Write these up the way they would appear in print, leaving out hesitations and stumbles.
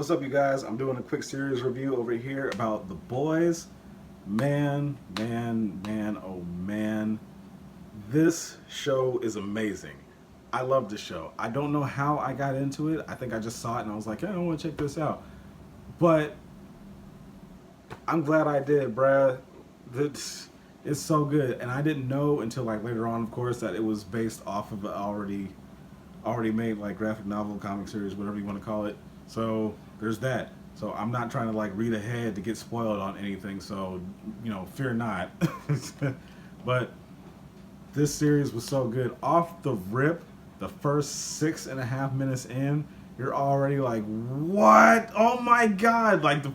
What's up, you guys? I'm doing a quick series review over here about The Boys. Man, oh man. This show is amazing. I love this show. I don't know how I got into it. I think I just saw it and I was like, hey, I want to check this out. But I'm glad I did, bruh. This is so good. And I didn't know until like later on, of course, that it was based off of an already made like graphic novel, comic series, whatever you want to call it. So there's that. So I'm not trying to like read ahead to get spoiled on anything. So, fear not. But this series was so good. Off the rip, the first 6.5 minutes in, you're already like, what? Oh my God. Like the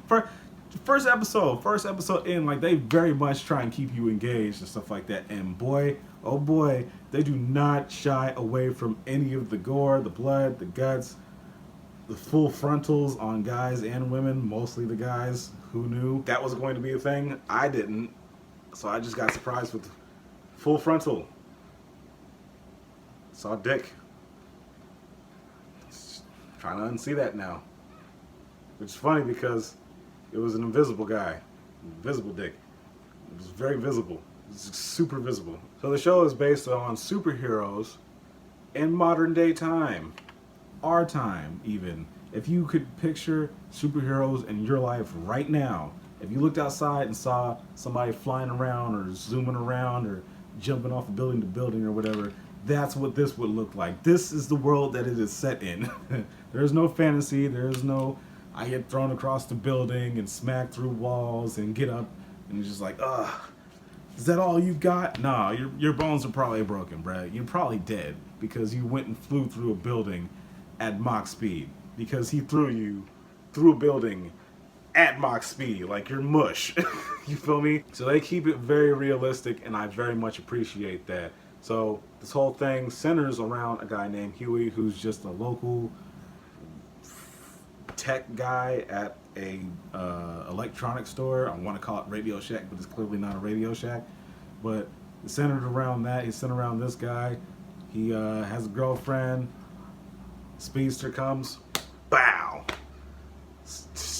first episode in, like they very much try and keep you engaged and stuff like that. And boy, oh boy, they do not shy away from any of the gore, the blood, the guts, the full frontals on guys and women, mostly the guys. Who knew that was going to be a thing? I didn't. So I just got surprised with full frontal. Saw dick. Trying to unsee that now. Which is funny because it was an invisible guy. Invisible dick. It was very visible. It was super visible. So the show is based on superheroes in modern day time. Our time, even. If you could picture superheroes in your life right now, if you looked outside and saw somebody flying around or zooming around or jumping off a building to building or whatever, that's what this would look like. This is the world that it is set in. There's no fantasy. There's no I get thrown across the building and smacked through walls and get up and it's just like, ugh. Is that all you got? Nah, your bones are probably broken, bruh. You're probably dead because you went and flew through a building at Mach speed because he threw you through a building at Mach speed, like you're mush. You feel me? So they keep it very realistic, and I very much appreciate that. So this whole thing centers around a guy named Huey, who's just a local tech guy at a electronics store. I want to call it Radio Shack, but it's clearly not a Radio Shack. But it's centered around that. He's centered around this guy. He has a girlfriend. Speedster comes, bow.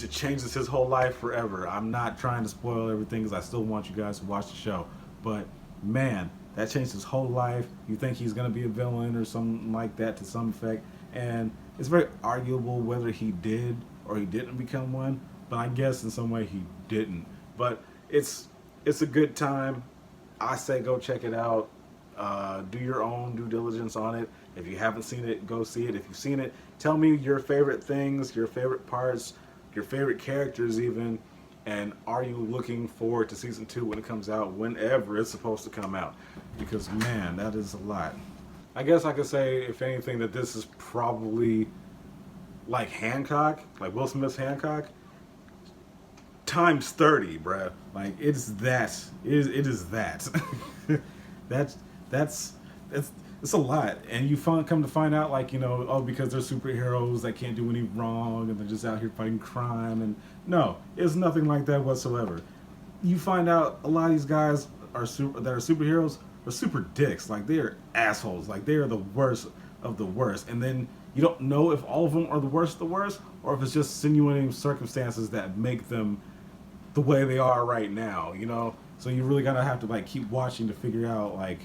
It changes his whole life forever. I'm not trying to spoil everything because I still want you guys to watch the show. But man, that changed his whole life. You think he's going to be a villain or something like that to some effect. And it's very arguable whether he did or he didn't become one. But I guess in some way he didn't. But it's a good time. I say go check it out. Do your own due diligence on it. If you haven't seen it, go see it. If you've seen it, tell me your favorite things, your favorite parts, your favorite characters even, and are you looking forward to season 2 when it comes out, whenever it's supposed to come out? Because man, that is a lot. I guess I could say, if anything, that this is probably like Hancock, like Will Smith's Hancock, times 30, bruh. Like it's that. It is that. It's a lot, and you come to find out, like, because they're superheroes that can't do any wrong, and they're just out here fighting crime, and no, it's nothing like that whatsoever. You find out a lot of these guys that are superheroes are super dicks, like they are assholes, like they are the worst of the worst, and then you don't know if all of them are the worst of the worst, or if it's just sinuating circumstances that make them the way they are right now, So you really gotta have to like keep watching to figure out like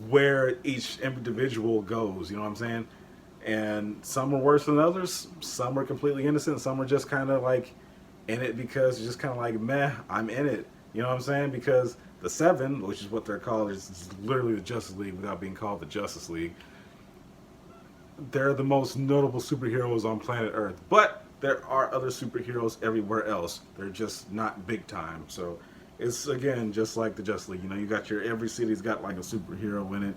where each individual goes, you know what I'm saying? And some are worse than others, some are completely innocent, some are just kind of like in it because it's just kind of like, meh, I'm in it, you know what I'm saying? Because the Seven, which is what they're called, is literally the Justice League without being called the Justice League. They're the most notable superheroes on planet Earth, but there are other superheroes everywhere else. They're just not big time, so it's, again, just like the Justice League. You got every city's got like a superhero in it.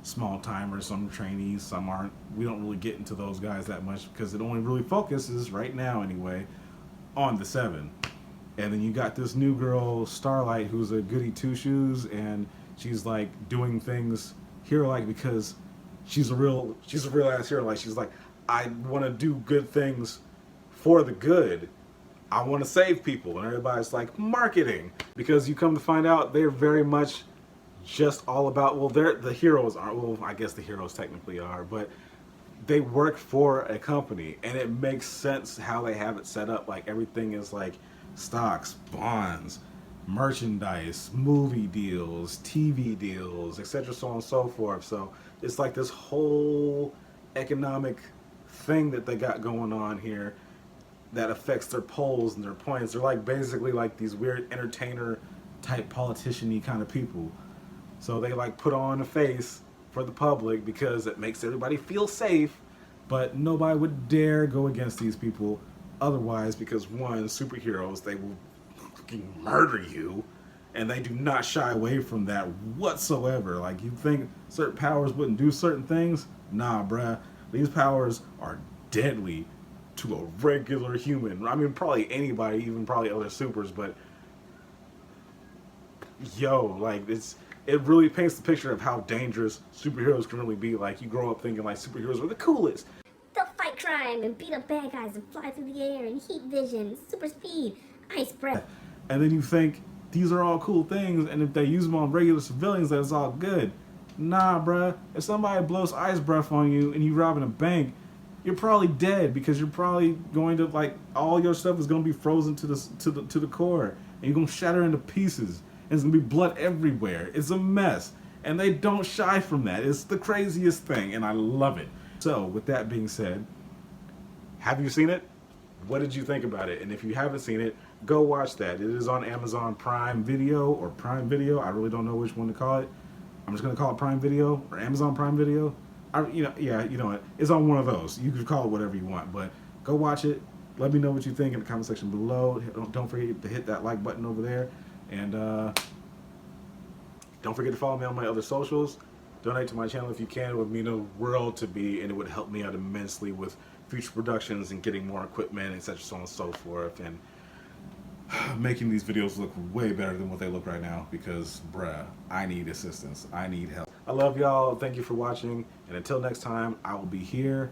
Small timers, some trainees, some aren't. We don't really get into those guys that much because it only really focuses, right now anyway, on the Seven. And then you got this new girl, Starlight, who's a goody two-shoes, and she's like doing things hero-like because she's a real ass hero. Like, she's like, I want to do good things for the good. I want to save people, and everybody's like, marketing, because you come to find out they're very much just all about, well, they're the heroes aren't, well, I guess the heroes technically are, but they work for a company, and it makes sense how they have it set up. Like everything is like stocks, bonds, merchandise, movie deals, TV deals, etc., so on and so forth. So it's like this whole economic thing that they got going on here that affects their polls and their points. They're like basically like these weird entertainer type politician-y kind of people. So they like put on a face for the public because it makes everybody feel safe, but nobody would dare go against these people otherwise, because one, superheroes, they will fucking murder you, and they do not shy away from that whatsoever. Like, you think certain powers wouldn't do certain things? Nah, bruh. These powers are deadly to a regular human. I mean, probably anybody, even probably other supers, but yo, like, it really paints the picture of how dangerous superheroes can really be. Like, you grow up thinking like superheroes are the coolest. They'll fight crime and beat up bad guys and fly through the air and heat vision, super speed, ice breath. And then you think these are all cool things, and if they use them on regular civilians, that's all good. Nah, bruh. If somebody blows ice breath on you and you robbing a bank, you're probably dead, because you're probably going to, like, all your stuff is going to be frozen to the core, and you're going to shatter into pieces, and there's going to be blood everywhere. It's a mess, and they don't shy from that. It's the craziest thing, and I love it. So, with that being said, have you seen it? What did you think about it? And if you haven't seen it, go watch that. It is on Amazon Prime Video or Prime Video. I really don't know which one to call it. I'm just going to call it Prime Video or Amazon Prime Video. You know what? It's on one of those. You can call it whatever you want, but go watch it. Let me know what you think in the comment section below. Don't forget to hit that like button over there, and don't forget to follow me on my other socials. Donate to my channel if you can. It would mean the world to me, and it would help me out immensely with future productions and getting more equipment, etc., so on and so forth, and making these videos look way better than what they look right now, because, bruh, I need assistance. I need help. I love y'all. Thank you for watching. And until next time, I will be here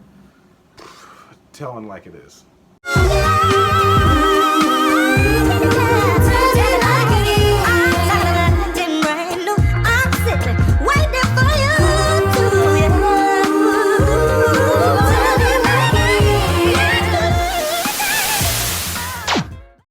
telling like it is.